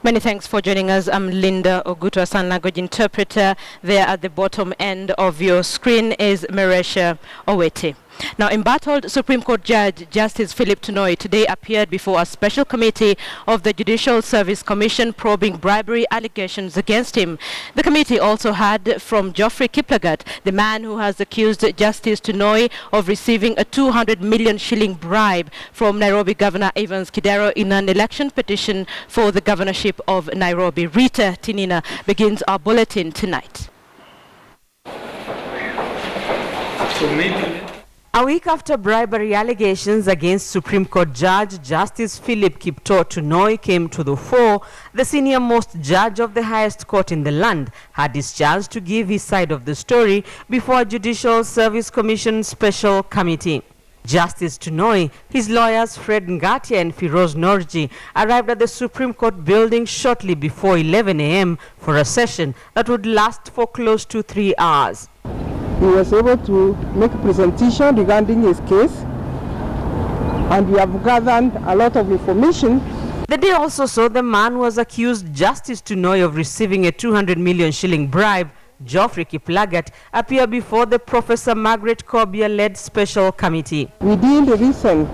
Many thanks for joining us. I'm Linda Ogutu, a sign language interpreter. There at the bottom end of your screen is Meresha Oweti. Now, embattled Supreme Court Judge Justice Philip Tunoi today appeared before a special committee of the Judicial Service Commission probing bribery allegations against him. The committee also had from Geoffrey Kiplagat, the man who has accused Justice Tunoi of receiving a 200 million shilling bribe from Nairobi Governor Evans Kidero in an election petition for the governorship of Nairobi. Rita Tinina begins our bulletin tonight. A week after bribery allegations against Supreme Court Judge Justice Philip Kipto Tunoi came to the fore, the senior-most judge of the highest court in the land had his chance to give his side of the story before a Judicial Service Commission special committee. Justice Tunoi, his lawyers Fred Ngatia and Firoz Norji arrived at the Supreme Court building shortly before 11 a.m. for a session that would last for close to 3 hours. He was able to make a presentation regarding his case, and we have gathered a lot of information. The day also saw the man who was accused Justice Tunoi of receiving a 200 million shilling bribe, Geoffrey Kiplagat, appear before the Professor Margaret Kobia-led special committee. We did listen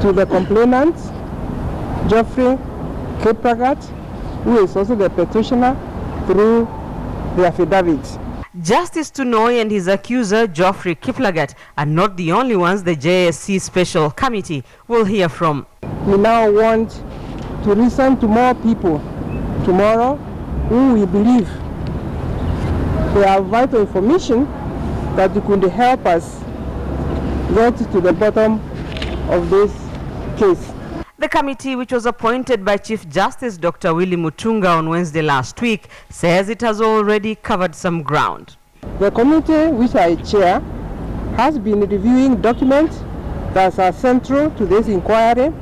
to the complainant, Geoffrey Kiplagat, who is also the petitioner, through the affidavit. Justice Tunoi and his accuser, Geoffrey Kiplagat, are not the only ones the JSC Special Committee will hear from. We now want to listen to more people tomorrow who we believe they have vital information that could help us get to the bottom of this case. The committee, which was appointed by Chief Justice Dr. Willie Mutunga on Wednesday last week, says it has already covered some ground. The committee, which I chair, has been reviewing documents that are central to this inquiry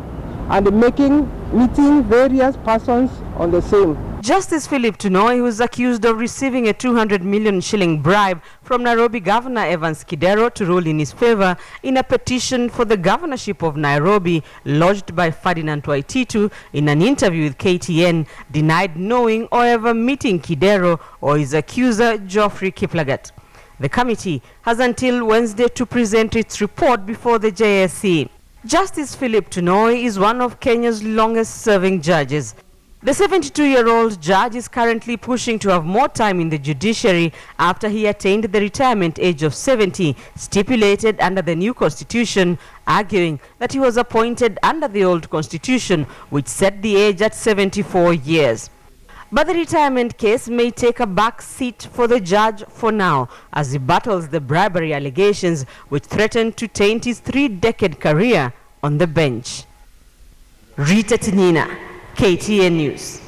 and meeting various persons on the same. Justice Philip Tunoi, who is accused of receiving a 200 million shilling bribe from Nairobi Governor Evans Kidero to rule in his favor in a petition for the governorship of Nairobi lodged by Ferdinand Waititu, in an interview with KTN, denied knowing or ever meeting Kidero or his accuser Geoffrey Kiplagat. The committee has until Wednesday to present its report before the JSC. Justice Philip Tunoi is one of Kenya's longest-serving judges. The 72-year-old judge is currently pushing to have more time in the judiciary after he attained the retirement age of 70, stipulated under the new constitution, arguing that he was appointed under the old constitution, which set the age at 74 years. But the retirement case may take a back seat for the judge for now, as he battles the bribery allegations which threaten to taint his 3-decade career on the bench. Rita Tinina, KTN News.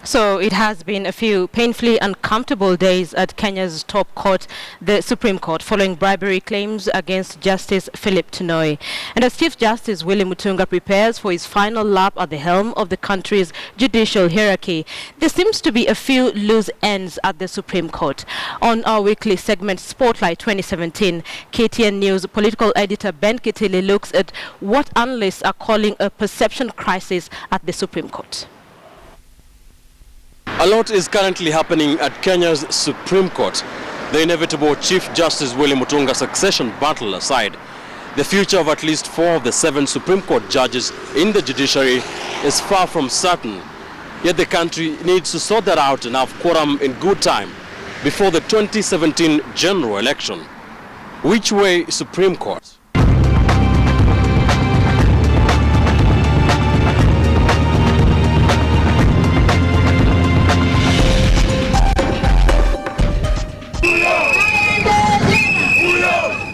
So it has been a few painfully uncomfortable days at Kenya's top court, the Supreme Court, following bribery claims against Justice Philip Tunoi. And as Chief Justice Willie Mutunga prepares for his final lap at the helm of the country's judicial hierarchy, there seems to be a few loose ends at the Supreme Court. On our weekly segment Spotlight 2017, KTN News political editor Ben Kitili looks at what analysts are calling a perception crisis at the Supreme Court. A lot is currently happening at Kenya's Supreme Court. The inevitable Chief Justice Willie Mutunga succession battle aside, the future of at least 4 of the 7 Supreme Court judges in the judiciary is far from certain. Yet the country needs to sort that out and have quorum in good time before the 2017 general election. Which way, Supreme Court?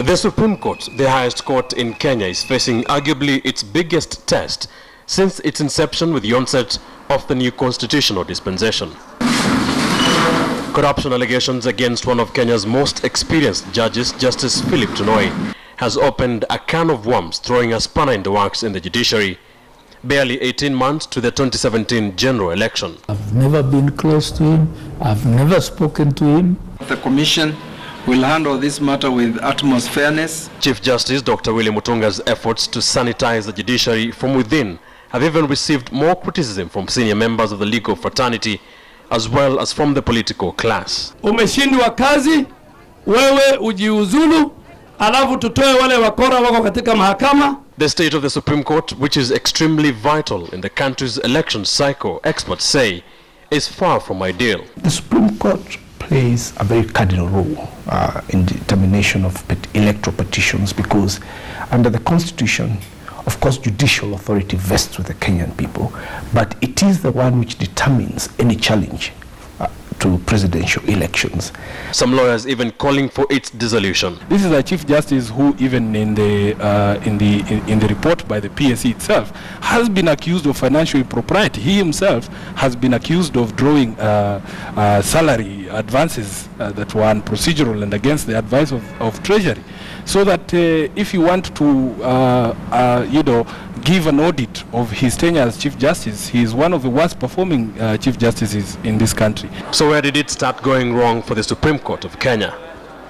The Supreme Court, the highest court in Kenya, is facing arguably its biggest test since its inception with the onset of the new constitutional dispensation. Corruption allegations against one of Kenya's most experienced judges, Justice Philip Tunoi, has opened a can of worms, throwing a spanner in the works in the judiciary, barely 18 months to the 2017 general election. I've never been close to him. I've never spoken to him. The commission will handle this matter with utmost fairness. Chief Justice Dr. Willie Mutunga's efforts to sanitize the judiciary from within have even received more criticism from senior members of the legal fraternity as well as from the political class. Umeshindwa kazi, wewe ujiuzulu, alafu tutoe wale wakora wako katika mahakama. The state of the Supreme Court, which is extremely vital in the country's election cycle, experts say, is far from ideal. The Supreme Court plays a very cardinal role in determination of electoral petitions, because under the Constitution, of course, judicial authority vests with the Kenyan people, but it is the one which determines any challenge to presidential elections. Some lawyers even calling for its dissolution. This is a Chief Justice who, even in the report by the PSC itself, has been accused of financial impropriety. He himself has been accused of drawing salary advances that were unprocedural and against the advice of Treasury. So that if you want to, give an audit of his tenure as Chief Justice, he is one of the worst performing Chief Justices in this country. So where did it start going wrong for the Supreme Court of Kenya?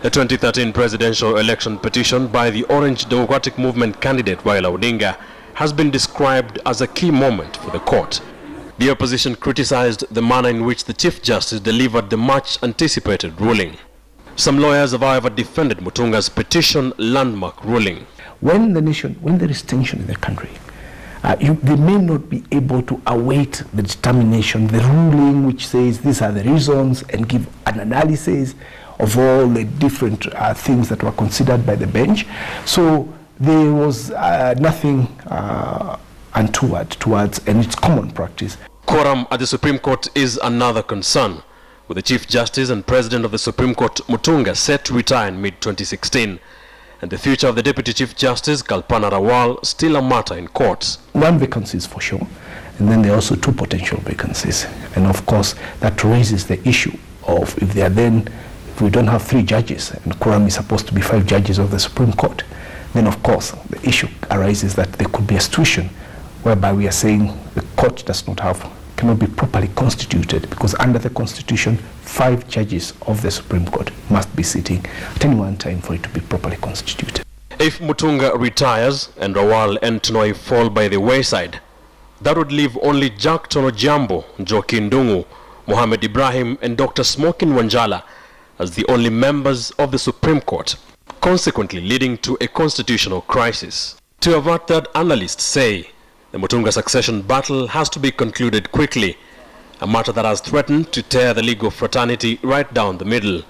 The 2013 presidential election petition by the Orange Democratic Movement candidate Raila Odinga has been described as a key moment for the court. The opposition criticized the manner in which the Chief Justice delivered the much-anticipated ruling. Some lawyers have, however, defended Mutunga's petition landmark ruling. When there is tension in the country, they may not be able to await the determination, the ruling which says these are the reasons, and give an analysis of all the different things that were considered by the bench. So there was nothing untoward towards, and it's common practice. Quorum at the Supreme Court is another concern, with the Chief Justice and President of the Supreme Court, Mutunga, set to retire in mid-2016. And the future of the Deputy Chief Justice, Kalpana Rawal, still a matter in courts. One vacancy is for sure, and then there are also two potential vacancies. And of course, that raises the issue of if we don't have 3 judges, and quorum is supposed to be 5 judges of the Supreme Court, then of course the issue arises that there could be a situation whereby we are saying the court cannot be properly constituted, because under the Constitution, 5 judges of the Supreme Court must be sitting at any one time for it to be properly constituted. If Mutunga retires and Rawal and Tunoi fall by the wayside, that would leave only Jack Tonojambo, Njoki Ndungu, Mohamed Ibrahim and Dr. Smokin Wanjala as the only members of the Supreme Court, consequently leading to a constitutional crisis. To avert that, analysts say the Mutunga succession battle has to be concluded quickly, a matter that has threatened to tear the legal fraternity right down the middle.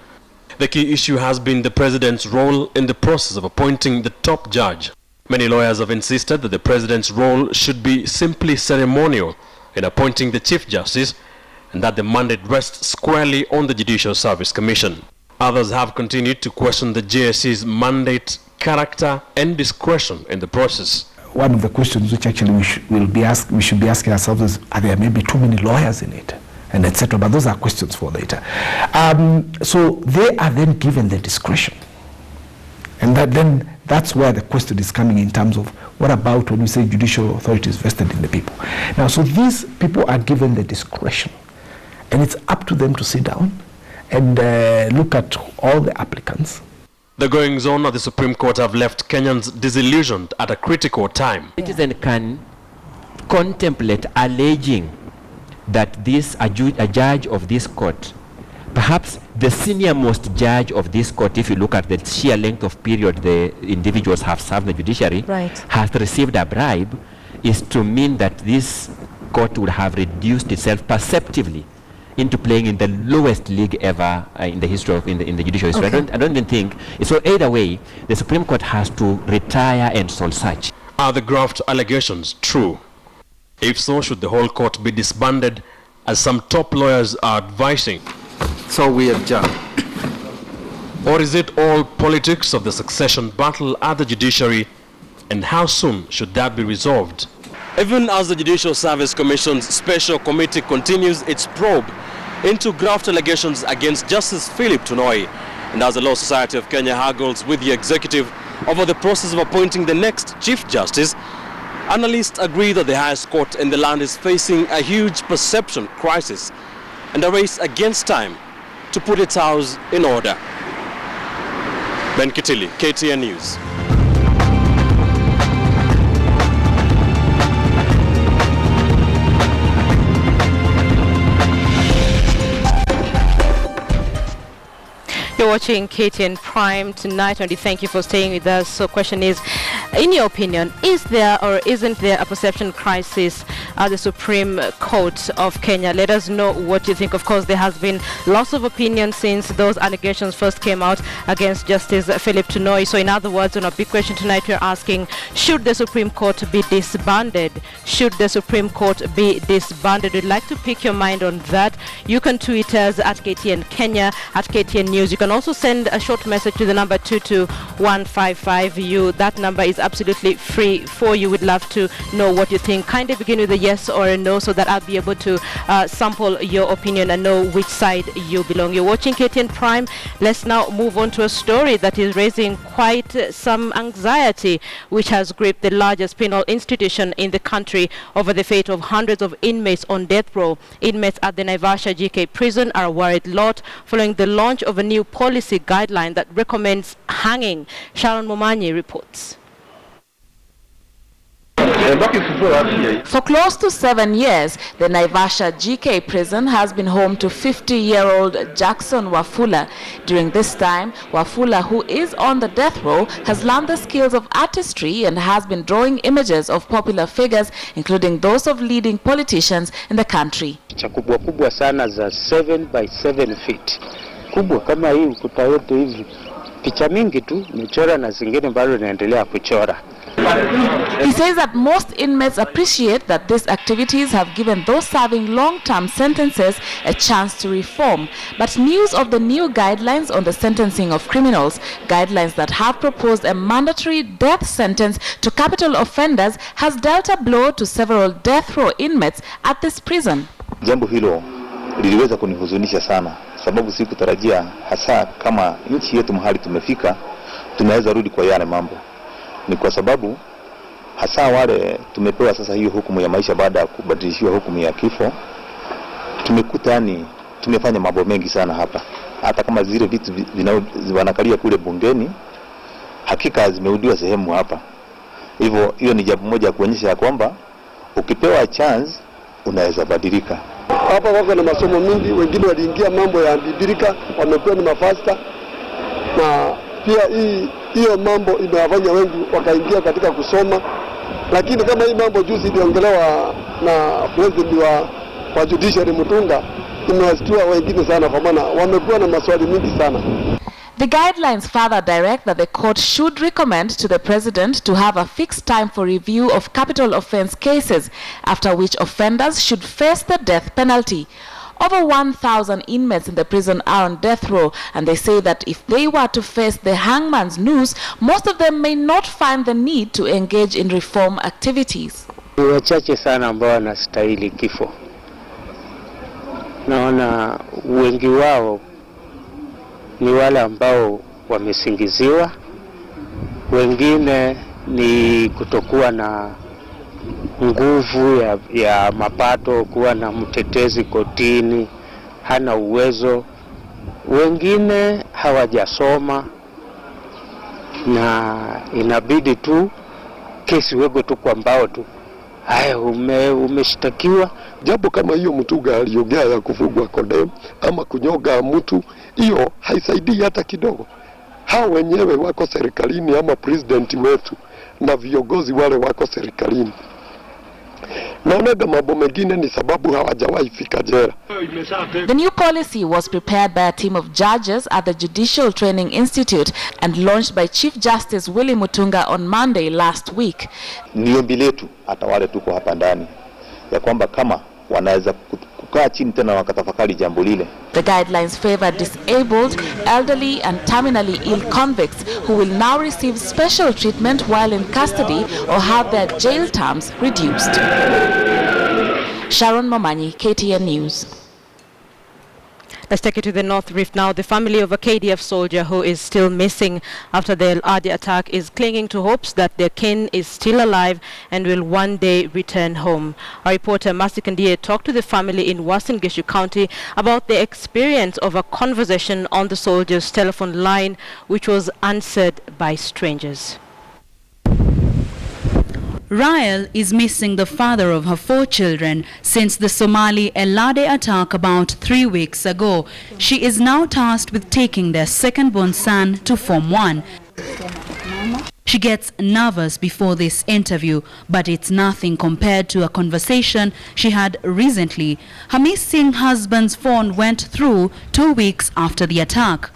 The key issue has been the president's role in the process of appointing the top judge. Many lawyers have insisted that the president's role should be simply ceremonial in appointing the Chief Justice, and that the mandate rests squarely on the Judicial Service Commission. Others have continued to question the JSC's mandate, character and discretion in the process. One of the questions which actually we should be asking ourselves is, are there maybe too many lawyers in it, and etc. But those are questions for later. So they are then given the discretion, and that's where the question is coming in terms of what about when we say judicial authority is vested in the people. Now, so these people are given the discretion, and it's up to them to sit down and look at all the applicants. The goings-on of the Supreme Court have left Kenyans disillusioned at a critical time. Citizen can contemplate alleging that a judge of this court, perhaps the senior-most judge of this court, if you look at the sheer length of period the individuals have served the judiciary, has received a bribe, is to mean that this court would have reduced itself perceptively into playing in the lowest league ever in the history of in the judicial history. I don't even think so. Either way, the Supreme Court has to retire and soul search. Are the graft allegations true? If so, should the whole court be disbanded, as some top lawyers are advising? So we adjourn. Or is it all politics of the succession battle at the judiciary, and how soon should that be resolved? Even as the Judicial Service Commission's special committee continues its probe into graft allegations against Justice Philip Tunoi, and as the Law Society of Kenya haggles with the executive over the process of appointing the next Chief Justice, analysts agree that the highest court in the land is facing a huge perception crisis and a race against time to put its house in order. Ben Kitili, KTN News. You're watching KTN Prime tonight, and we thank you for staying with us. So question is, in your opinion, is there or isn't there a perception crisis at the Supreme Court of Kenya? Let us know what you think. Of course, there has been lots of opinions since those allegations first came out against Justice Philip Tunoi. So in other words, on a big question tonight, we're asking, should the Supreme Court be disbanded? Should the Supreme Court be disbanded? We'd like to pick your mind on that. You can tweet us at KTN Kenya, at KTN News. You can also send a short message to the number 22155. That number is absolutely free for you. We'd love to know what you think. Kindly begin with a yes or a no so that I'll be able to sample your opinion and know which side you belong. You're watching KTN Prime. Let's now move on to a story that is raising quite some anxiety, which has gripped the largest penal institution in the country over the fate of hundreds of inmates on death row. Inmates at the Naivasha GK prison are a worried lot following the launch of a new policy guideline that recommends hanging. Sharon Momanyi reports. For close to 7 years, the Naivasha GK prison has been home to 50-year-old Jackson Wafula. During this time, Wafula, who is on the death row, has learned the skills of artistry and has been drawing images of popular figures, including those of leading politicians in the country. Picha kubwa kubwa sana za 7 by 7 feet. Kubwa kama hii ukuta yote hivi. Picha mingi tu nimechora na zingine bado naendelea kuchora. He says that most inmates appreciate that these activities have given those serving long-term sentences a chance to reform. But news of the new guidelines on the sentencing of criminals, guidelines that have proposed a mandatory death sentence to capital offenders, has dealt a blow to several death row inmates at this prison. Jambo hilo liliweza kunihuzunisha sana, sababu sikutarajia hasa kama nchi yetu mahali tumefika tunaweza rudi kwa yale mambo. Ni kwa sababu hasa wale tumepewa sasa hiyo hukumu ya maisha baada ya kubadilishiwa hukumu ya kifo, tumekuta ni tumefanya mambo mengi sana hapa. Hata kama zile vitu wanakalia kule bungeni, hakika zimeudiwa sehemu hapa. Hivyo hiyo ni jambo moja kuonyesha kwamba ukipewa chance unaweza badilika. Hapa wako na masomo mingi, wengine waliingia mambo ya bibirika, wamekuwa ni mafasta, na pia hiyo mambo imewafanya wengi wakaingia katika kusoma. Lakini kama hii mambo juzi iliongelewa na president wa judiciary Mutunga, imewashtua wengine sana kwa maana wamekuwa na maswali mingi sana. The guidelines further direct that the court should recommend to the president to have a fixed time for review of capital offense cases, after which offenders should face the death penalty. Over 1,000 inmates in the prison are on death row, and they say that if they were to face the hangman's noose, most of them may not find the need to engage in reform activities. Ni wachache sana ambao wanastahili kifo. Naona wengi wao ni wale ambao wamesingiziwa, wengine ni kutokuwa na nguvu ya mapato, kuwa na mtetezi kotini, hana uwezo, wengine hawajasoma na inabidi tu kesi wego tu kwa mbao tu. Haya, umeshtakiwa. Jambo kama hiyo Mutunga aliongea ya kufungwa kodem ama kunyoga mtu, hiyo haisaidii hata kidogo. Hao wenyewe wako serikalini ama president wetu na viongozi wale wako serikalini. Naonaga mambo mengine ni sababu hawajawahi fika jela. The new policy was prepared by a team of judges at the Judicial Training Institute and launched by Chief Justice Willy Mutunga on Monday last week. Ni ombi letu hata wale tuko hapa ndani ya kwamba kama wanaweza kukaa chini tena wakatafakari jambo lile. The guidelines favor disabled, elderly and terminally ill convicts who will now receive special treatment while in custody or have their jail terms reduced. Sharon Momanyi, KTN News. Let's take it to the North Rift now. The family of a KDF soldier who is still missing after the El Adi attack is clinging to hopes that their kin is still alive and will one day return home. Our reporter Masi Kandiye talked to the family in Uasin Gishu County about the experience of a conversation on the soldier's telephone line, which was answered by strangers. Rael is missing the father of her 4 children since the Somali Elade attack about 3 weeks ago. She is now tasked with taking their second-born son to Form 1. She gets nervous before this interview, but it's nothing compared to a conversation she had recently. Her missing husband's phone went through 2 weeks after the attack.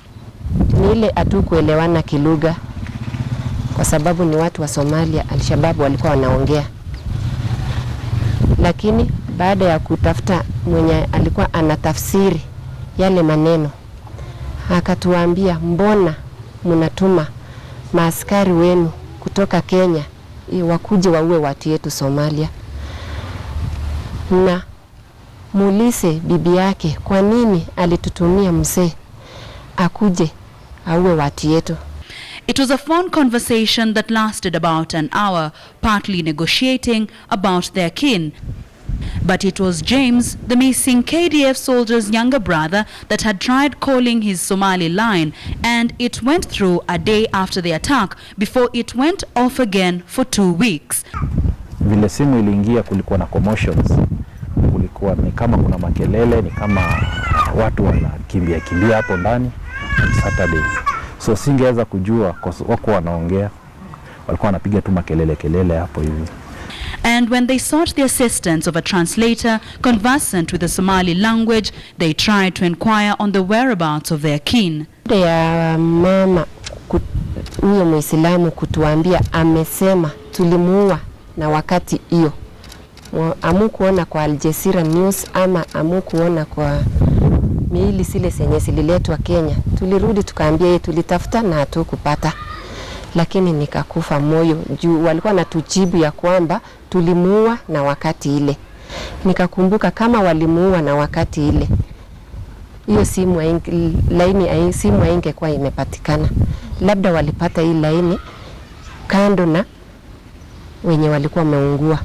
Ni ile hatukuelewana kilugha kwa sababu ni watu wa Somalia, Al-Shabaab walikuwa wanaongea. Lakini baada ya kutafuta mwenye alikuwa anatafsiri yale maneno, akatuambia mbona mnatuma maaskari wenu kutoka Kenya wakuje waue watu yetu Somalia, na mulise bibi yake kwa nini alitutumia mzee akuje auwe watu yetu. It was a phone conversation that lasted about an hour, partly negotiating about their kin. But it was James, the missing KDF soldier's younger brother, that had tried calling his Somali line, and it went through a day after the attack before it went off again for 2 weeks. Vile simu iliingia kulikuwa na commotions, kulikuwa ni kama kuna makelele, ni kama watu wanakimbia hapo ndani Saturday. So singeweza kujua kwa wako wanaongea, walikuwa wanapiga tu makelele hapo hivi. And when they sought the assistance of a translator conversant with the Somali language, they tried to inquire on the whereabouts of their kin. Ya mama huyo Muislamu kutuambia amesema tulimuua na wakati hiyo. Amukuona kwa Al Jazeera News ama amukuona kwa miili zile zenye zililetwa Kenya. Tulirudi tukaambia yeye tulitafuta na hatukupata. Lakini nikakufa moyo juu walikuwa natujibu ya kwamba tulimuua na wakati ile. Nikakumbuka kama walimuua na wakati ile, hiyo simu simu haingekuwa imepatikana. Labda walipata hii laini kando na wenye walikuwa wameungua.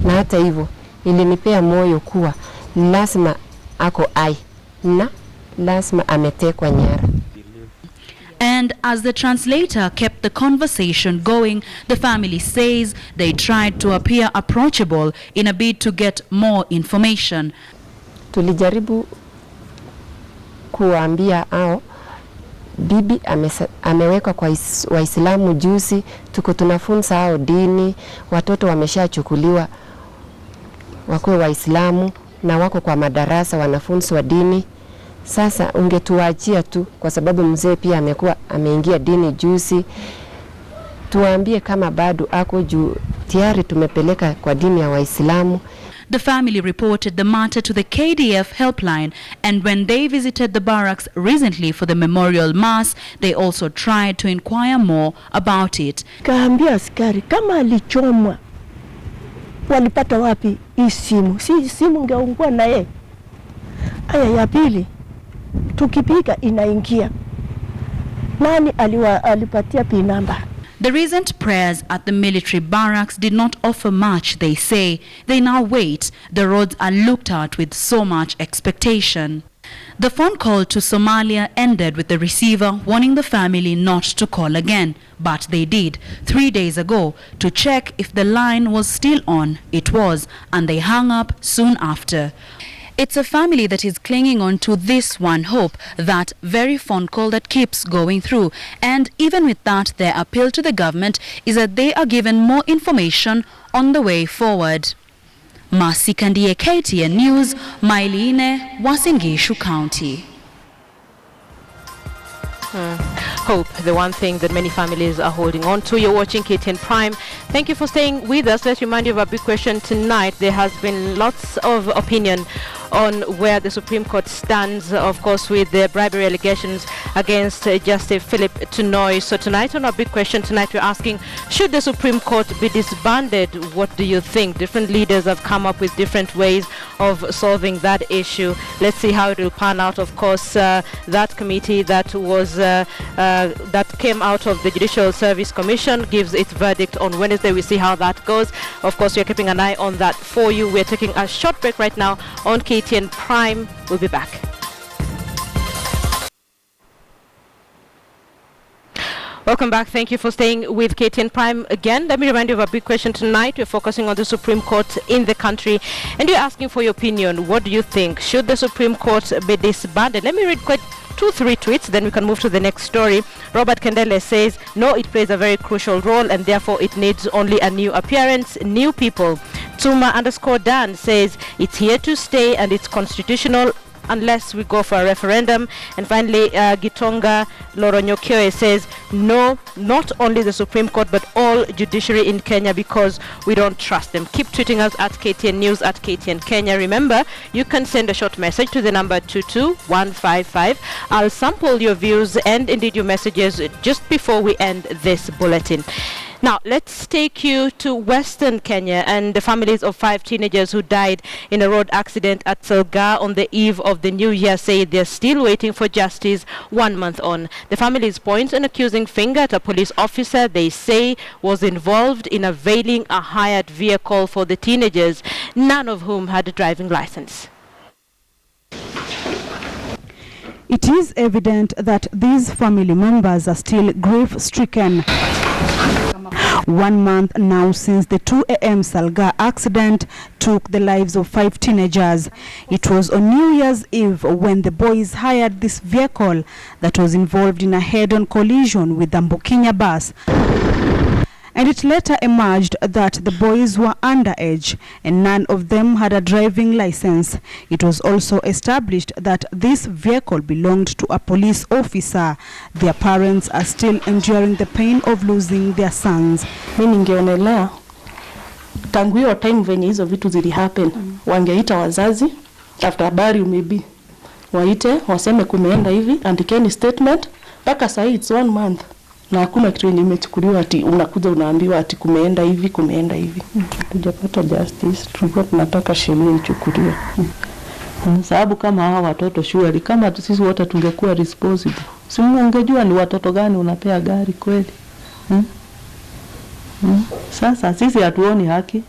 Na hata hivyo ilinipea moyo kuwa lazima ako na lazima ametekwa nyara. And as the translator kept the conversation going, the family says they tried to appear approachable in a bid to get more information. Tulijaribu kuambia bibi amewekwa kwa Waislamu juzi, tuko tunafunza hao dini, watoto wameshachukuliwa wakuwe Waislamu na wako kwa madarasa wanafunzwa dini. Sasa ungetuachia tu kwa sababu mzee pia ameingia dini juzi. Tuambie kama bado ako juu tayari tumepeleka kwa dini ya Waislamu. The family reported the matter to the KDF helpline, and when they visited the barracks recently for the memorial mass, they also tried to inquire more about it. Kaambia askari kama alichomwa walipata wapi hii simu? Si simu ingeungua na yeye. Aya ya pili, tukipiga inaingia. Nani alipatia pin number? The recent prayers at the military barracks did not offer much, they say. They now wait. The roads are looked at with so much expectation. The phone call to Somalia ended with the receiver warning the family not to call again. But they did 3 days ago to check if the line was still on. It was, and they hung up soon after. It's a family that is clinging on to this one hope, that very phone call that keeps going through. And even with that, their appeal to the government is that they are given more information on the way forward. Masi Kandie, KTN News, Mailine, Uasin Gishu County. Hope, the one thing that many families are holding on to. You're watching KTN Prime. Thank you for staying with us. Let's remind you of a big question tonight. There has been lots of opinion on where the Supreme Court stands, of course, with the bribery allegations against Justice Philip Tunoy. So tonight, on our big question tonight, we're asking, should the Supreme Court be disbanded? What do you think? Different leaders have come up with different ways of solving that issue. Let's see how it will pan out. Of course, that committee that was that came out of the Judicial Service Commission gives its verdict on Wednesday. We see how that goes. Of course, we're keeping an eye on that for you. We're taking a short break right now on KTN Prime. We'll be back. Welcome back. Thank you for staying with KTN Prime again. Let me remind you of a big question tonight. We're focusing on the Supreme Court in the country, and you're asking for your opinion. What do you think? Should the Supreme Court be disbanded? Let me read quite 2-3 tweets, then we can move to the next story. Robert Kendele says, no, it plays a very crucial role and therefore it needs only a new appearance, new people. Tuma_Dan says, it's here to stay and it's constitutional unless we go for a referendum. And finally, Gitonga Loronyokyoe says, no, not only the Supreme Court but all judiciary in Kenya because we don't trust them. Keep tweeting us at KTN News, at KTN Kenya. Remember, you can send a short message to the number 22155. I'll sample your views and indeed your messages just before we end this bulletin. Now, let's take you to Western Kenya and the families of 5 teenagers who died in a road accident at Salga on the eve of the new year say they're still waiting for justice 1 month on. The families point an accusing finger at a police officer they say was involved in availing a hired vehicle for the teenagers, none of whom had a driving license. It is evident that these family members are still grief-stricken. 1 month now since the 2 a.m. Salga accident took the lives of 5 teenagers. It was on New Year's Eve when the boys hired this vehicle that was involved in a head-on collision with the Mbukinya bus. And it later emerged that the boys were underage and none of them had a driving license. It was also established that this vehicle belonged to a police officer. Their parents are still enduring the pain of losing their sons. Mimi ningeonelea tangu hiyo time venye hizo vitu zili happen, wangeita wazazi after habari maybe waite waseme kumeenda hivi, andikeni statement. Mpaka sasa it's 1 month na hakuna kitu imechukuliwa ati unakuja unaambiwa ati kumeenda hivi kumeenda hivi. Tujapata justice, tulikuwa tunataka sheria ichukuliwe. Sababu kama hawa watoto shule, kama sisi wote tungekuwa responsible, si ungejua ni watoto gani unapea gari kweli. Sasa sisi hatuoni haki.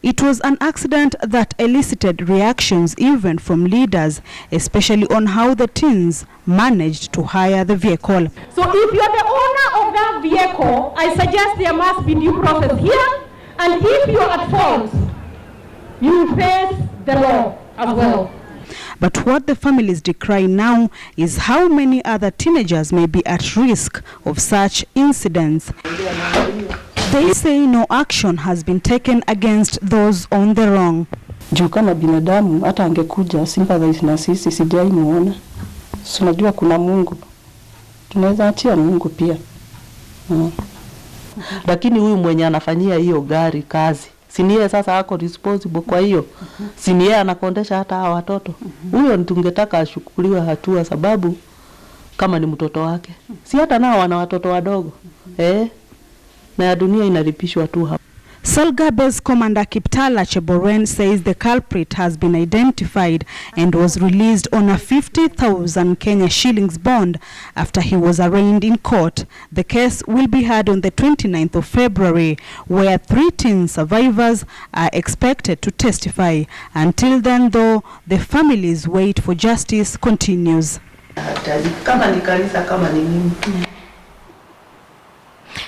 It was an accident that elicited reactions even from leaders, especially on how the teens managed to hire the vehicle. So if you're the owner of that vehicle, I suggest there must be due process here, and if you're at fault, you face the law as well. But what the families decry now is how many other teenagers may be at risk of such incidents. They say no action has been taken against those on the wrong. Juu kama binadamu hata angekuja sympathize na sisi sijai muona. Tunajua kuna Mungu. Tunaweza achia Mungu pia. Lakini huyu mwenye anafanyia hiyo gari kazi, si niye sasa hako responsible kwa hiyo. Si niye anakondesha hata hawa watoto. Huyo tungetaka ashukuliwe hatua sababu kama ni mtoto wake. Si hata nao wana watoto wadogo. Na dunia inaripishwa tu hapa. Salga-based Commander Kiptala Cheboren says the culprit has been identified and was released on a 50,000 Kenya shillings bond after he was arraigned in court. The case will be heard on the 29th of February, where 3 teen survivors are expected to testify. Until then, though, the family's wait for justice continues.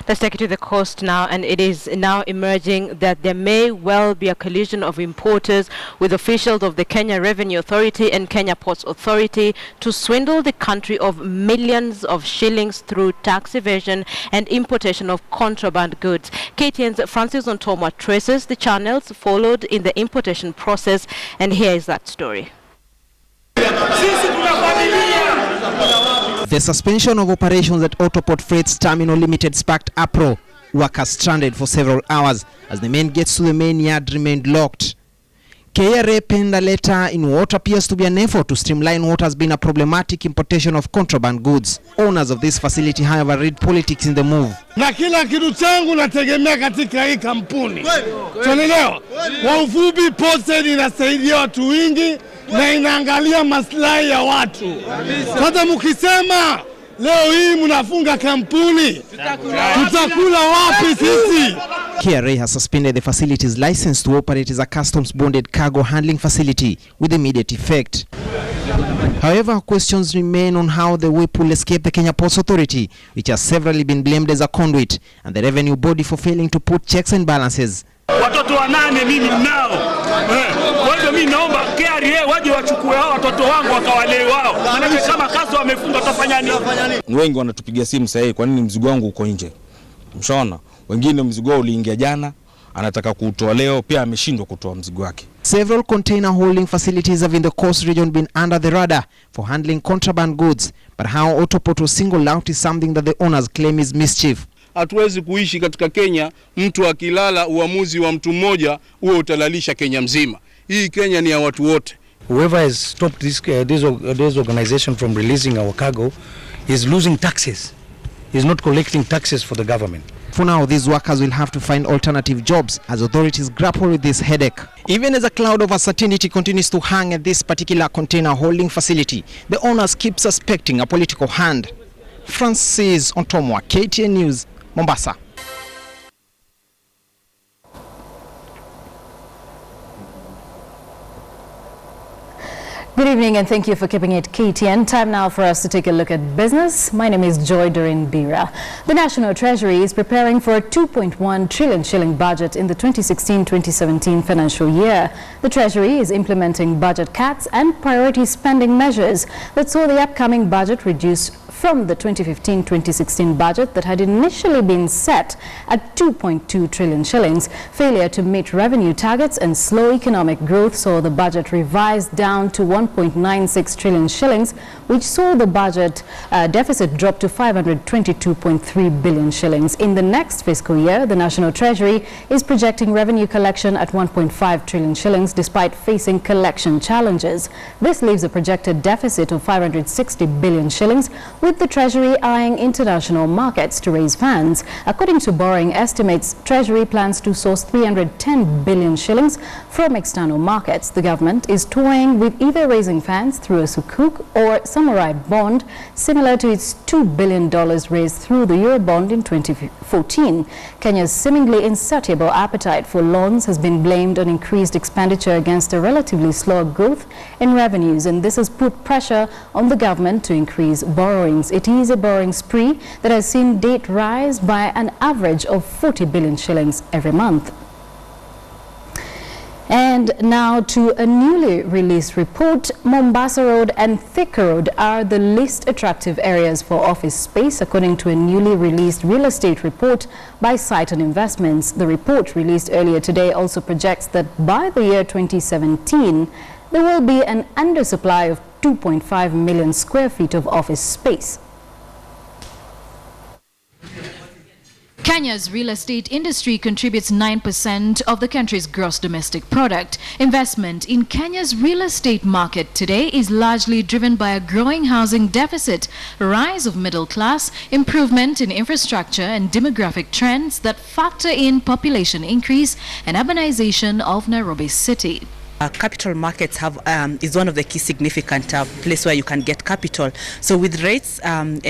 Let's take it to the coast now, and it is now emerging that there may well be a collision of importers with officials of the Kenya Revenue Authority and Kenya Ports Authority to swindle the country of millions of shillings through tax evasion and importation of contraband goods. KTN's Francis Ontomwa traces the channels followed in the importation process, and here is that story. The suspension of operations at Autoport Freight's Terminal Limited sparked uproar. Workers stranded for several hours as the main gates to the main yard remained locked. KRA penned a letter in what appears to be an effort to streamline what has been a problematic importation of contraband goods. Owners of this facility, however, read politics in the move. Na kila kitu changu nategemea katika hii kampuni. Tunaelewa? Kwa ufupi, posted inasaidia watu wengi na inaangalia maslahi ya watu. Sasa mkisema leo hii mnafunga kampuni, tutakula wapi sisi? KRA has suspended the facility's license to operate as a customs bonded cargo handling facility with immediate effect. However, questions remain on how the whip will escape the Kenya Ports Authority, which has severally been blamed as a conduit, and the revenue body for failing to put checks and balances. Watoto wanane mimi nao. Kwa hivyo mimi naomba KRA waje wachukue hao watoto wangu wakawalee wao. Maana kama kazi wamefunga tutafanya nini? Wengi wanatupigia simu sasa, kwa nini mzigo wangu uko nje? Mshaona? Wengine mzigo wao uliingia jana, anataka kuutoa leo, pia ameshindwa kutoa mzigo wake. Several container holding facilities have in the coast region been under the radar for handling contraband goods, but how Autoport was singled out is something that the owners claim is mischief. Hatuwezi kuishi katika Kenya mtu akilala uamuzi wa mtu mmoja huo utalalisha Kenya mzima. Hii Kenya ni ya watu wote. Whoever has stopped this organization from releasing our cargo is losing taxes. Is not collecting taxes for the government. For now, these workers will have to find alternative jobs as authorities grapple with this headache. Even as a cloud of uncertainty continues to hang at this particular container holding facility, the owners keep suspecting a political hand. Francis Ontomwa, KTN News, Mombasa. Good evening and thank you for keeping it KTN. Time now for us to take a look at business. My name is Joy Doreen Bira. The National Treasury is preparing for a 2.1 trillion shilling budget in the 2016-2017 financial year. The Treasury is implementing budget cuts and priority spending measures that saw the upcoming budget reduce from the 2015-2016 budget that had initially been set at 2.2 trillion shillings. Failure to meet revenue targets and slow economic growth saw the budget revised down to 1.96 trillion shillings, which saw the budget deficit drop to 522.3 billion shillings. In the next fiscal year, the National Treasury is projecting revenue collection at 1.5 trillion shillings despite facing collection challenges. This leaves a projected deficit of 560 billion shillings, with the Treasury eyeing international markets to raise funds. According to borrowing estimates, Treasury plans to source 310 billion shillings from external markets. The government is toying with either raising funds through a sukuk or samurai bond, similar to its $2 billion raised through the Eurobond in 2014. Kenya's seemingly insatiable appetite for loans has been blamed on increased expenditure against a relatively slower growth in revenues, and this has put pressure on the government to increase borrowings. It is a borrowing spree that has seen debt rise by an average of 40 billion shillings every month. And now to a newly released report. Mombasa Road and Thika Road are the least attractive areas for office space, according to a newly released real estate report by Cyton Investments. The report, released earlier today, also projects that by the year 2017, there will be an undersupply of 2.5 million square feet of office space. Kenya's real estate industry contributes 9% of the country's gross domestic product. Investment in Kenya's real estate market today is largely driven by a growing housing deficit, rise of middle class, improvement in infrastructure and demographic trends that factor in population increase and urbanization of Nairobi city. Capital markets have is one of the key significant place where you can get capital. So with rates and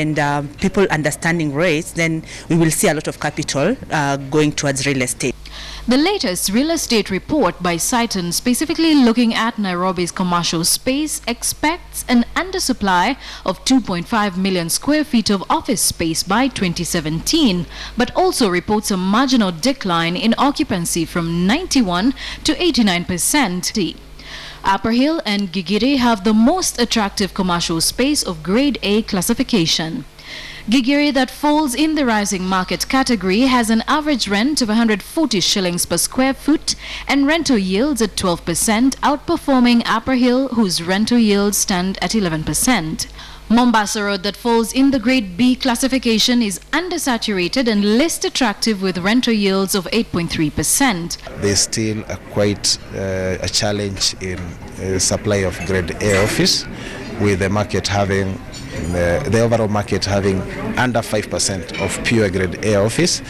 people understanding rates, then we will see a lot of capital going towards real estate. The latest real estate report by Cyton, specifically looking at Nairobi's commercial space, expects an undersupply of 2.5 million square feet of office space by 2017, but also reports a marginal decline in occupancy from 91 to 89%. Upper Hill and Gigiri have the most attractive commercial space of Grade A classification. Gigiri, that falls in the rising market category, has an average rent of 140 shillings per square foot and rental yields at 12%, outperforming Upper Hill, whose rental yields stand at 11%. Mombasa Road, that falls in the Grade B classification, is undersaturated and least attractive with rental yields of 8.3%. There's still quite a challenge in supply of Grade A office, with the market having the overall market having under 5% of pure Grade A office,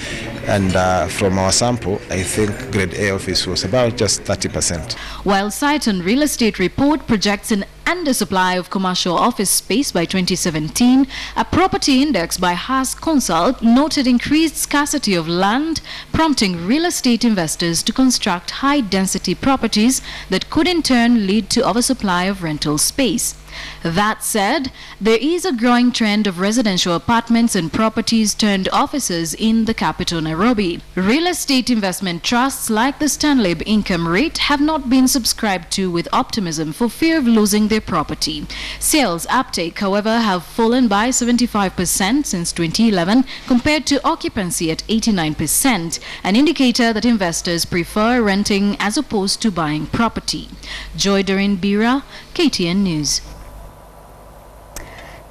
and from our sample, I think Grade A office was about just 30%. While Cyton Real Estate Report projects an undersupply of commercial office space by 2017, a property index by Haas Consult noted increased scarcity of land, prompting real estate investors to construct high-density properties that could in turn lead to oversupply of rental space. That said, there is a growing trend of residential apartments and properties turned offices in the capital Nairobi. Real estate investment trusts like the Stanlib Income Rate have not been subscribed to with optimism for fear of losing their property. Sales uptake, however, have fallen by 75% since 2011 compared to occupancy at 89%, an indicator that investors prefer renting as opposed to buying property. Joy Doreen Bira, KTN News.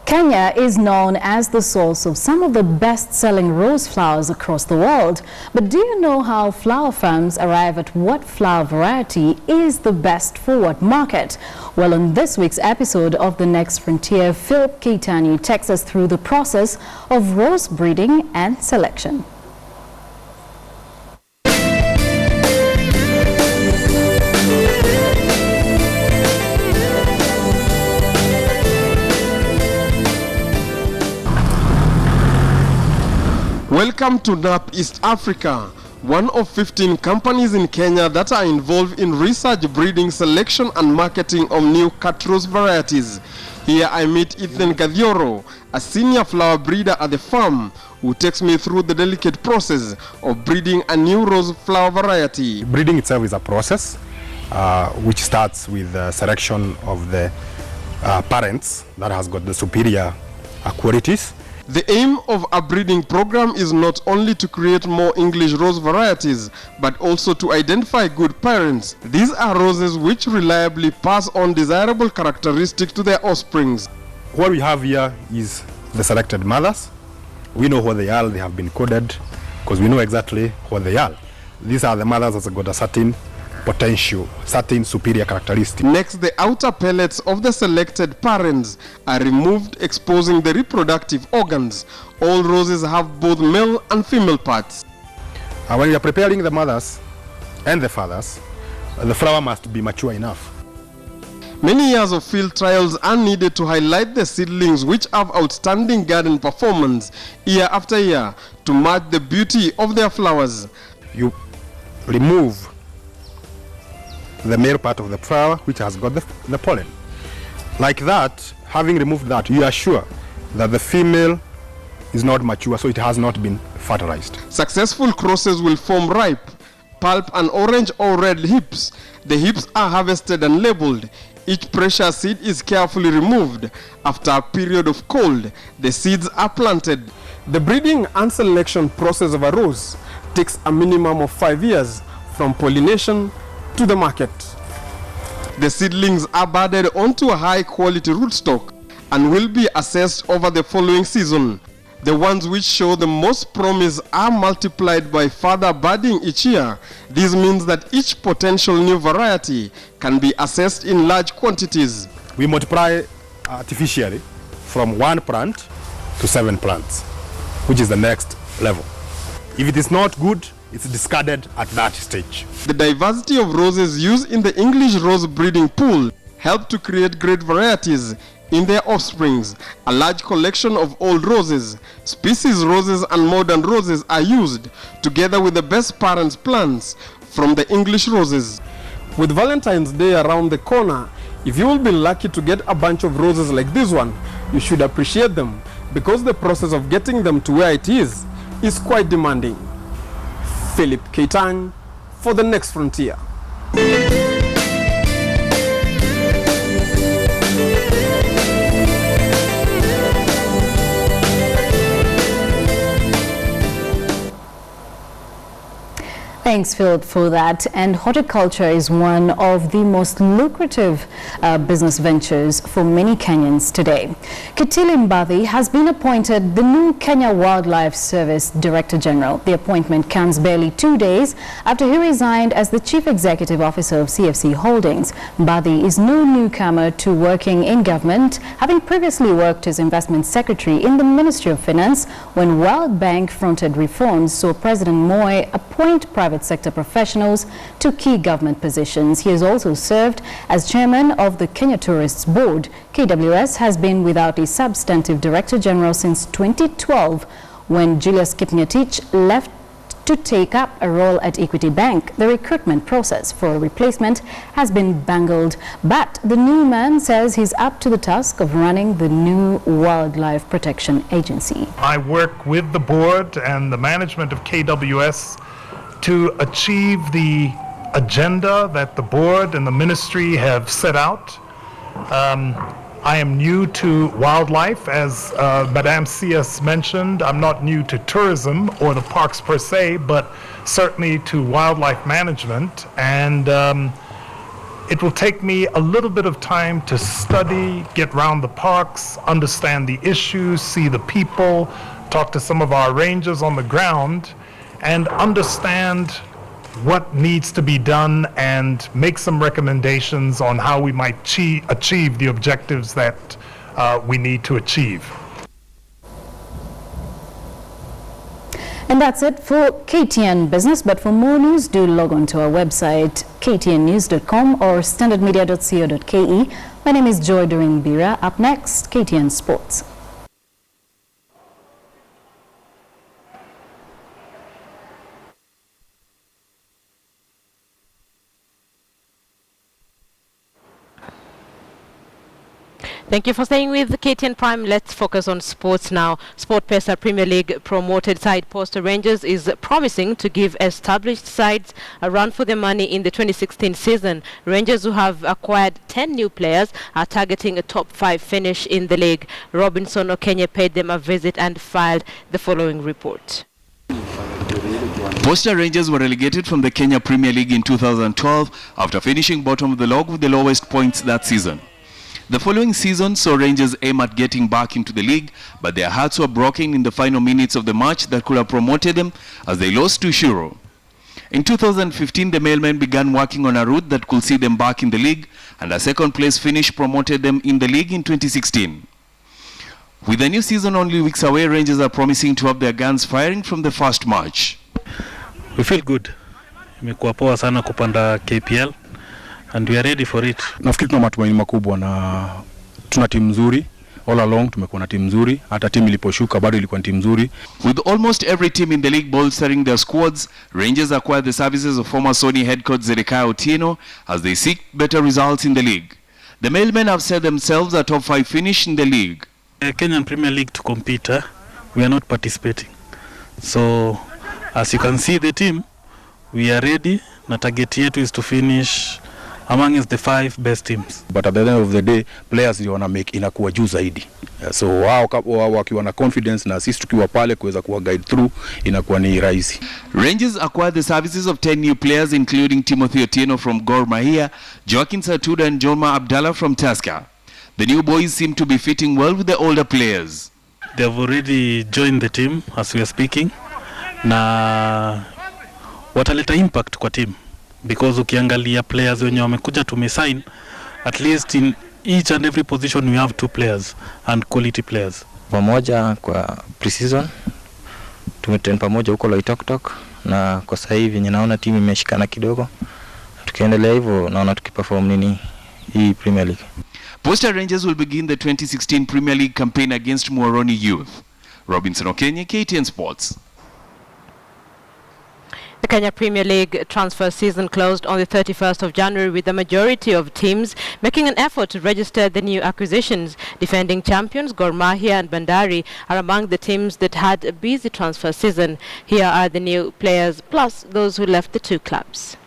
Kenya is known as the source of some of the best-selling rose flowers across the world. But do you know how flower farms arrive at what flower variety is the best for what market? Well, on this week's episode of The Next Frontier, Philip Keitany takes us through the process of rose breeding and selection. Welcome to NAP East Africa, one of 15 companies in Kenya that are involved in research, breeding, selection and marketing of new cut rose varieties. Here I meet Ethan Gadhioro, a senior flower breeder at the farm, who takes me through the delicate process of breeding a new rose flower variety. Breeding itself is a process which starts with the selection of the parents that has got the superior qualities. The aim of a breeding program is not only to create more English rose varieties, but also to identify good parents. These are roses which reliably pass on desirable characteristics to their offsprings. What we have here is the selected mothers. We know what they are, they have been coded, because we know exactly what they are. These are the mothers that have got a certain potential, certain superior characteristics. Next, the outer pellets of the selected parents are removed, exposing the reproductive organs. All roses have both male and female parts. When you are preparing the mothers and the fathers, the flower must be mature enough. Many years of field trials are needed to highlight the seedlings which have outstanding garden performance year after year to match the beauty of their flowers. You remove the male part of the flower which has got the pollen. Like that, having removed that, you are sure that the female is not mature, so it has not been fertilized. Successful crosses will form ripe, pulp and orange or red hips. The hips are harvested and labeled. Each pressure seed is carefully removed. After a period of cold, the seeds are planted. The breeding and selection process of a rose takes a minimum of 5 years from pollination to the market. The seedlings are budded onto a high quality rootstock and will be assessed over the following season. The ones which show the most promise are multiplied by further budding each year. This means that each potential new variety can be assessed in large quantities. We multiply artificially from 1 plant to 7 plants, which is the next level. If it is not good, it's discarded at that stage. The diversity of roses used in the English rose breeding pool help to create great varieties in their offsprings. A large collection of old roses, species roses and modern roses are used together with the best parents plants from the English roses. With Valentine's Day around the corner, if you will be lucky to get a bunch of roses like this one, you should appreciate them because the process of getting them to where it is quite demanding. Philip Keitany for The Next Frontier. Thanks, Philip, for that. And horticulture is one of the most lucrative business ventures for many Kenyans today. Kitili Mbathi has been appointed the new Kenya Wildlife Service Director General. The appointment comes barely 2 days after he resigned as the Chief Executive Officer of CFC Holdings. Mbathi is no newcomer to working in government, having previously worked as Investment Secretary in the Ministry of Finance when World Bank-fronted reforms saw President Moi appoint private sector professionals to key government positions. He has also served as chairman of the Kenya Tourists Board. KWS has been without a substantive director general since 2012 when Julius Kipngetich left to take up a role at Equity Bank. The recruitment process for a replacement has been bungled, but the new man says he's up to the task of running the new Wildlife Protection Agency. I work with the board and the management of KWS to achieve the agenda that the board and the ministry have set out. I am new to wildlife, as Madame C.S. mentioned. I'm not new to tourism or the parks per se, but certainly to wildlife management. And it will take me a little bit of time to study, get around the parks, understand the issues, see the people, talk to some of our rangers on the ground, and understand what needs to be done and make some recommendations on how we might achieve the objectives that we need to achieve. And that's it for KTN Business. But for more news, do log on to our website, ktnnews.com or standardmedia.co.ke. My name is Joy Bira. Up next, KTN Sports. Thank you for staying with KTN Prime. Let's focus on sports now. SportPesa Premier League promoted side Posta Rangers is promising to give established sides a run for their money in the 2016 season. Rangers, who have acquired 10 new players, are targeting a top 5 finish in the league. Robinson Okenye paid them a visit and filed the following report. Posta Rangers were relegated from the Kenya Premier League in 2012 after finishing bottom of the log with the lowest points that season. The following season saw Rangers aim at getting back into the league, but their hearts were broken in the final minutes of the match that could have promoted them as they lost to Shiro. In 2015, the Mailmen began working on a route that could see them back in the league, and a second place finish promoted them in the league in 2016. With the new season only weeks away, Rangers are promising to have their guns firing from the first match. We feel good. Imekuwa poa sana kupanda KPL. And we are ready for it. Nafikiri tuna matumaini makubwa na tuna timu nzuri. All along tumekuwa na timu nzuri. Hata timu iliposhuka bado ilikuwa timu nzuri. With almost every team in the league bolstering their squads, Rangers acquired the services of former Sony head coach Zedekiah Otieno as they seek better results in the league. The Mailmen have set themselves a top 5 finish in the league. Kenyan Premier League to compete, we are not participating. So, as you can see the team, we are ready. Na target yetu is to finish among the 5 best teams. But at the end of the day, players ndio wana make inakuwa juu zaidi. So wao wakiwa na confidence na sisi tukiwa pale kuweza kuwa guide through inakuwa ni rahisi. Rangers acquired the services of 10 new players including Timothy Otieno from Gor Mahia, Joaquin Satuda and Joma Abdallah from Tusker. The new boys seem to be fitting well with the older players. They have already joined the team as we are speaking. Na wataleta impact kwa team. Because ukiangalia players wenye wamekuja tumesign, at least in each and every position we have 2 players and quality players. Pamoja kwa pre-season tumetrain pamoja huko Loitoktok, na kwa sasa hivi naona timu imeshikana kidogo. Tukiendelea hivyo naona tukiperform nini hii Premier League. Posta Rangers will begin the 2016 Premier League campaign against Muhoroni Youth. Robinson Okenye, KTN Sports. The Kenya Premier League transfer season closed on the 31st of January with the majority of teams making an effort to register the new acquisitions. Defending champions Gor Mahia and Bandari are among the teams that had a busy transfer season. Here are the new players plus those who left the 2 clubs.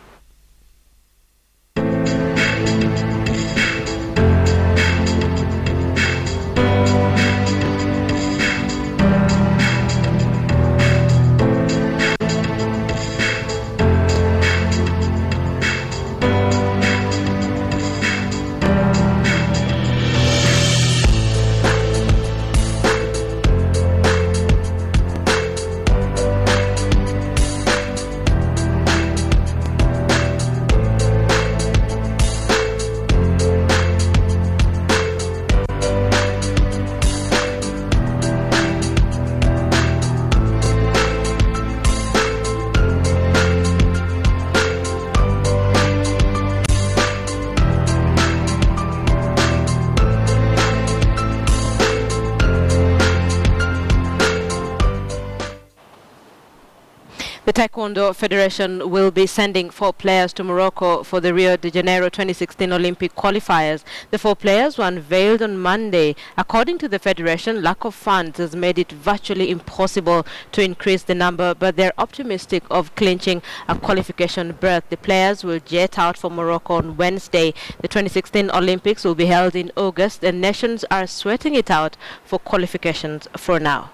The Taekwondo Federation will be sending 4 players to Morocco for the Rio de Janeiro 2016 Olympic qualifiers. The 4 players were unveiled on Monday. According to the Federation, lack of funds has made it virtually impossible to increase the number, but they're optimistic of clinching a qualification berth. The players will jet out for Morocco on Wednesday. The 2016 Olympics will be held in August, and nations are sweating it out for qualifications for now.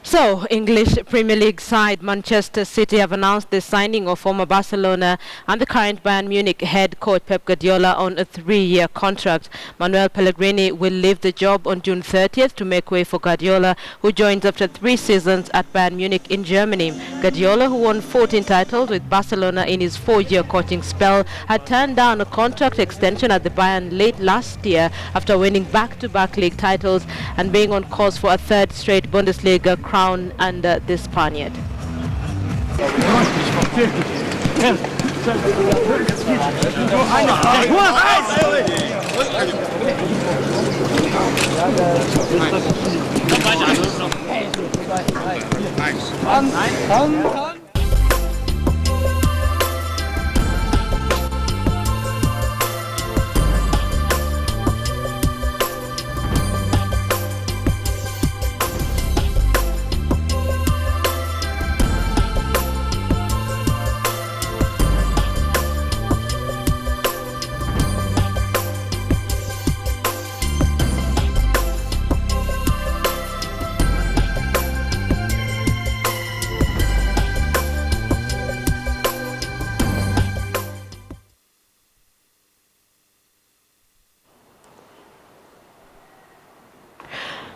So, English Premier League side Manchester City have announced the signing of former Barcelona and the current Bayern Munich head coach Pep Guardiola on a 3-year contract. Manuel Pellegrini will leave the job on June 30th to make way for Guardiola, who joins after 3 seasons at Bayern Munich in Germany. Guardiola, who won 14 titles with Barcelona in his 4-year coaching spell, had turned down a contract extension at the Bayern late last year after winning back-to-back league titles and being on course for a 3rd straight Bundesliga crown under the Spaniard.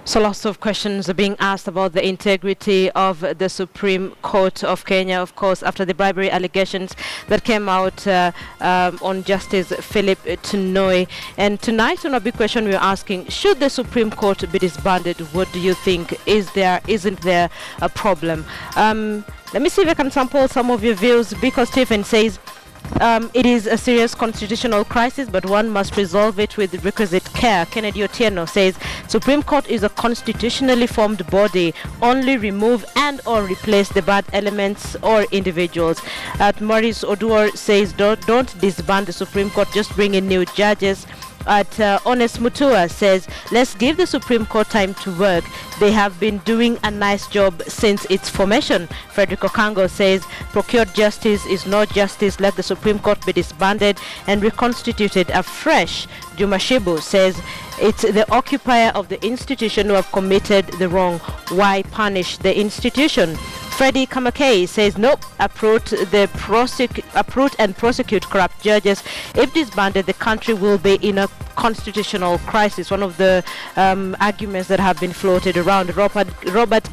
So lots of questions are being asked about the integrity of the Supreme Court of Kenya, of course, after the bribery allegations that came out on Justice Philip Tunoi. And tonight on a big question we're asking, should the Supreme Court be disbanded? What do you think? Isn't there a problem? Let me see if I can sample some of your views, because Stephen says, it is a serious constitutional crisis, but one must resolve it with requisite care. Kennedy Otieno says, Supreme Court is a constitutionally formed body. Only remove and or replace the bad elements or individuals. Maurice Oduor says, don't disband the Supreme Court, just bring in new judges. Honest Mutua says, let's give the Supreme Court time to work. They have been doing a nice job since its formation. Frederick Okango says, procured justice is not justice. Let the Supreme Court be disbanded and reconstituted afresh. Juma Shibu says, it's the occupier of the institution who have committed the wrong. Why punish the institution? Freddie Kamakei says, nope, uproot and prosecute corrupt judges. If disbanded, the country will be in a constitutional crisis. One of the arguments that have been floated around. Robert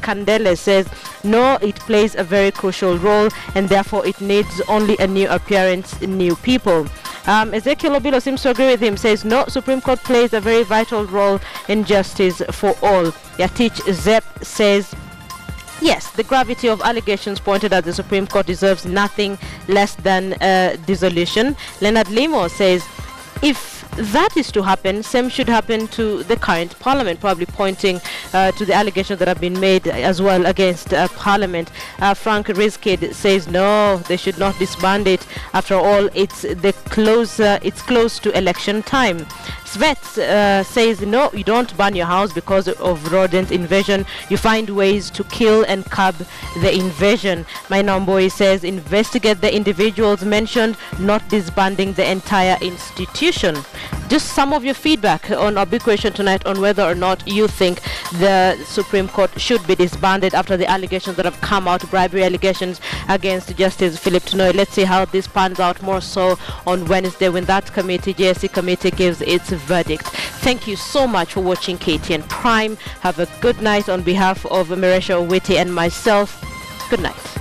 Kandele says, no, it plays a very crucial role and therefore it needs only a new appearance, new people. Ezekiel Obilo seems to agree with him, says, no, Supreme Court plays a very vital role in justice for all. Yatich Zep says, yes, the gravity of allegations pointed at the Supreme Court deserves nothing less than dissolution. Leonard Limo says, if that is to happen, same should happen to the current parliament, probably pointing to the allegations that have been made as well against parliament. Frank Rizkid says, no, they should not disband it. After all, it's close to election time. Svets says, no, you don't burn your house because of rodent invasion. You find ways to kill and curb the invasion. My Nomboy says, investigate the individuals mentioned, not disbanding the entire institution. Just some of your feedback on our big question tonight on whether or not you think the Supreme Court should be disbanded after the allegations that have come out, bribery allegations against Justice Philip Tunoi. Let's see how this pans out more so on Wednesday when that committee, JSC committee, gives its verdict. Thank you so much for watching KTN Prime. Have a good night on behalf of Marisha Owiti and myself. Good night.